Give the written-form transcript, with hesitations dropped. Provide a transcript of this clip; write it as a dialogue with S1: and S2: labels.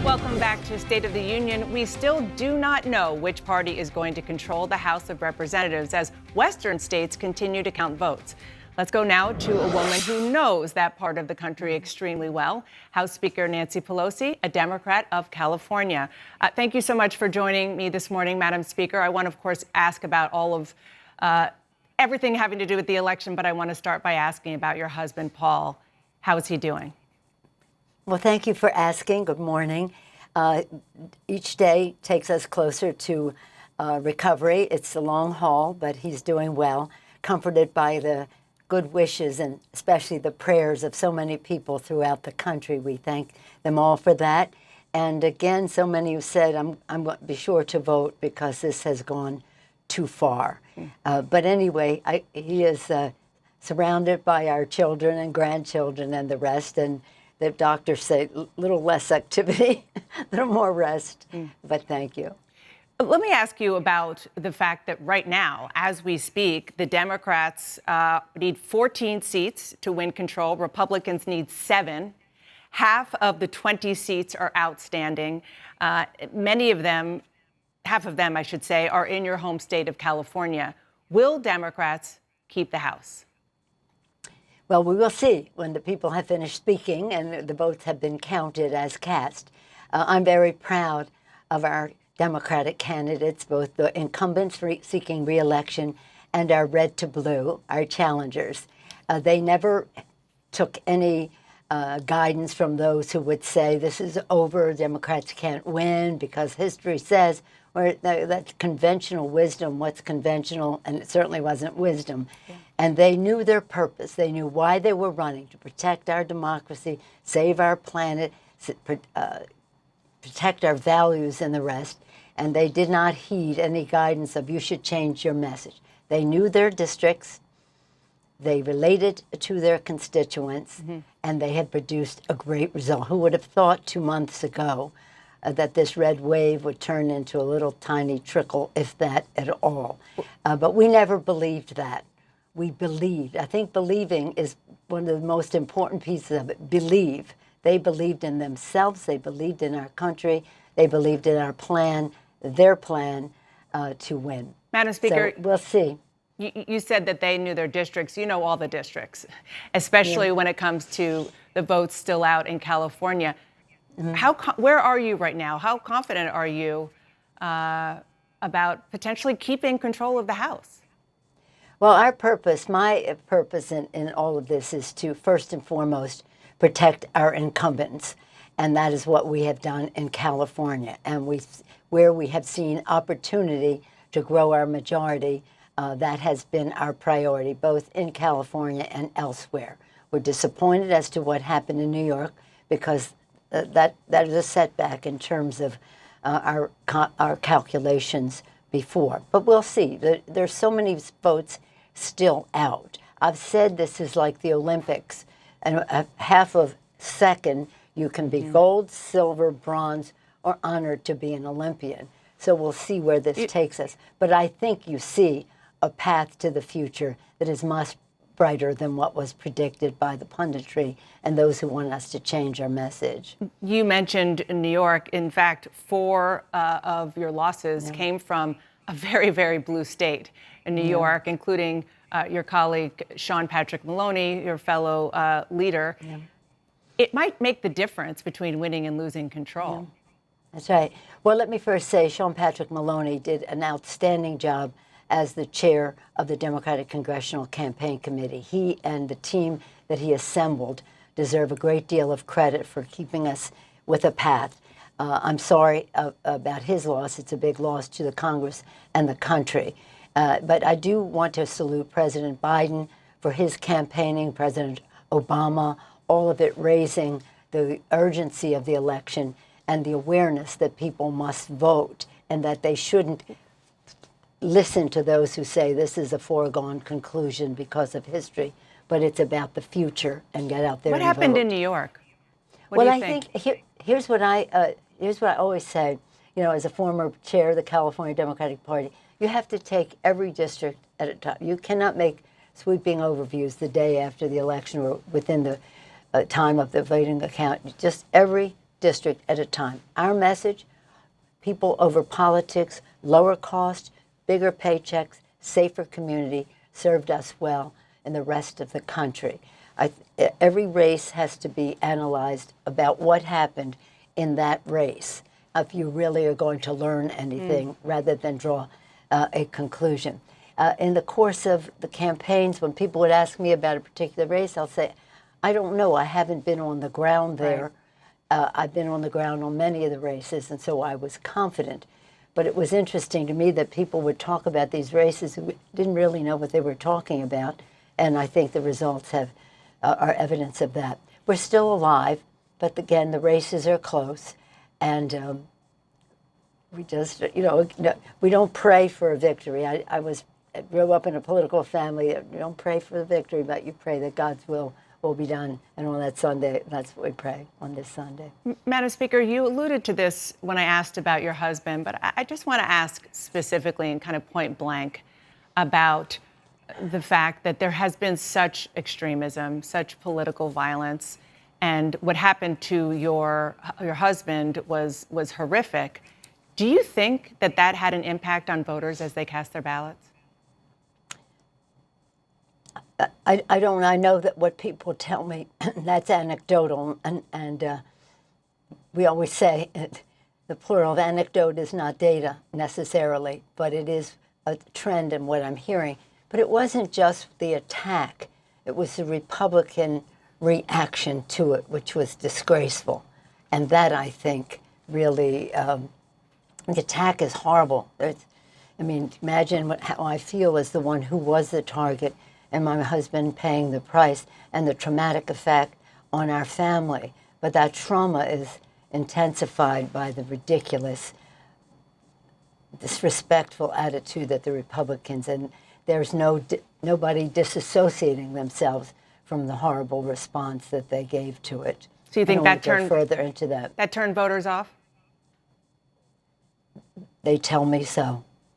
S1: Welcome back to State of the Union. We still do not know which party is going to control the House of Representatives as Western states continue to count votes. Let's go now to a woman who knows that part of the country extremely well, House Speaker Nancy Pelosi, a Democrat of California. Thank you so much for joining me this morning, Madam Speaker. I want to, of course, ask about all of everything having to do with the election, but I want to start by asking about your husband, Paul. How is he doing?
S2: Well, thank you for asking. Good morning. Each day takes us closer to recovery. It's a long haul, but he's doing well, comforted by the good wishes and especially the prayers of so many people throughout the country. We thank them all for that. And again, so many have said, I'm going to be sure to vote because this has gone too far. But anyway, he is surrounded by our children and grandchildren and the rest. And the doctors say a little less activity, a little more rest, but thank you.
S1: Let me ask you about the fact that right now, as we speak, the Democrats need 14 seats to win control. Republicans need 7. Half of the 20 seats are outstanding. Many of them, half of them, I should say, are in your home state of California. Will Democrats keep the House?
S2: Well, we will see when the people have finished speaking and the votes have been counted as cast. I'm very proud of our Democratic candidates, both the incumbents seeking re-election and our red to blue, our challengers. They never took any guidance from those who would say this is over, Democrats can't win because history says, or that's conventional wisdom, what's conventional, and it certainly wasn't wisdom. Yeah. And they knew their purpose. They knew why they were running, to protect our democracy, save our planet, protect our values and the rest. And they did not heed any guidance of you should change your message. They knew their districts, they related to their constituents, and they had produced a great result. Who would have thought 2 months ago that this red wave would turn into a little tiny trickle, if that at all? But we never believed that. We believed. I think believing is one of the most important pieces of it. Believe. They believed in themselves. They believed in our country. They believed in our plan, their plan to win.
S1: Madam Speaker,
S2: so we'll see.
S1: You said that they knew their districts. You know all the districts, especially when it comes to the votes still out in California. Where are you right now? How confident are you about potentially keeping control of the House?
S2: Well, our purpose, my purpose in all of this is to, first and foremost, protect our incumbents. And that is what we have done in California. And where we have seen opportunity to grow our majority, that has been our priority, both in California and elsewhere. We're disappointed as to what happened in New York because that is a setback in terms of our calculations before. But we'll see. There's so many votes still out. I've said this is like the Olympics, and a half of second you can be gold, silver, bronze, or honored to be an Olympian. So we'll see where this takes us. But I think you see a path to the future that is much brighter than what was predicted by the punditry and those who want us to change our message.
S1: You mentioned New York. In fact, 4 of your losses came from a very, very blue state in New York, including your colleague, Sean Patrick Maloney, your fellow leader. It might make the difference between winning and losing control.
S2: That's right. Well, let me first say Sean Patrick Maloney did an outstanding job as the chair of the Democratic Congressional Campaign Committee. He and the team that he assembled deserve a great deal of credit for keeping us with a path. I'm sorry about his loss. It's a big loss to the Congress and the country. But I do want to salute President Biden for his campaigning, President Obama, all of it raising the urgency of the election and the awareness that people must vote and that they shouldn't listen to those who say this is a foregone conclusion because of history, but it's about the future and get out there and vote.
S1: What happened in New York? What
S2: well,
S1: do you
S2: think here's what I always say, you know, as a former chair of the California Democratic Party, you have to take every district at a time. You cannot make sweeping overviews the day after the election or within the time of the voting account. Just every district at a time. Our message, people over politics, lower cost, bigger paychecks, safer community, served us well in the rest of the country. Every race has to be analyzed about what happened in that race if you really are going to learn anything rather than draw a conclusion. In the course of the campaigns, when people would ask me about a particular race, I'll say, I don't know. I haven't been on the ground there. Right. I've been on the ground on many of the races, and so I was confident. But it was interesting to me that people would talk about these races who didn't really know what they were talking about, and I think the results are evidence of that. We're still alive, but again, the races are close, and we just, we don't pray for a victory. I grew up in a political family. You don't pray for the victory, but you pray that God's will be done. And on that Sunday, that's what we pray on this Sunday.
S1: Madam Speaker, you alluded to this when I asked about your husband, but I just want to ask specifically and kind of point blank about the fact that there has been such extremism, such political violence, and what happened to your husband was horrific. Do you think that had an impact on voters as they cast their ballots?
S2: I don't. I know that what people tell me, that's anecdotal, and we always say the plural of anecdote is not data necessarily, but it is a trend in what I'm hearing. But it wasn't just the attack; it was the Republican reaction to it, which was disgraceful, and that I think really the attack is horrible. Imagine how I feel as the one who was the target, and my husband paying the price, and the traumatic effect on our family. But that trauma is intensified by the ridiculous, disrespectful attitude that the Republicans, and there's nobody disassociating themselves from the horrible response that they gave to it.
S1: So you think that turned
S2: further into that?
S1: That turned voters off?
S2: They tell me so.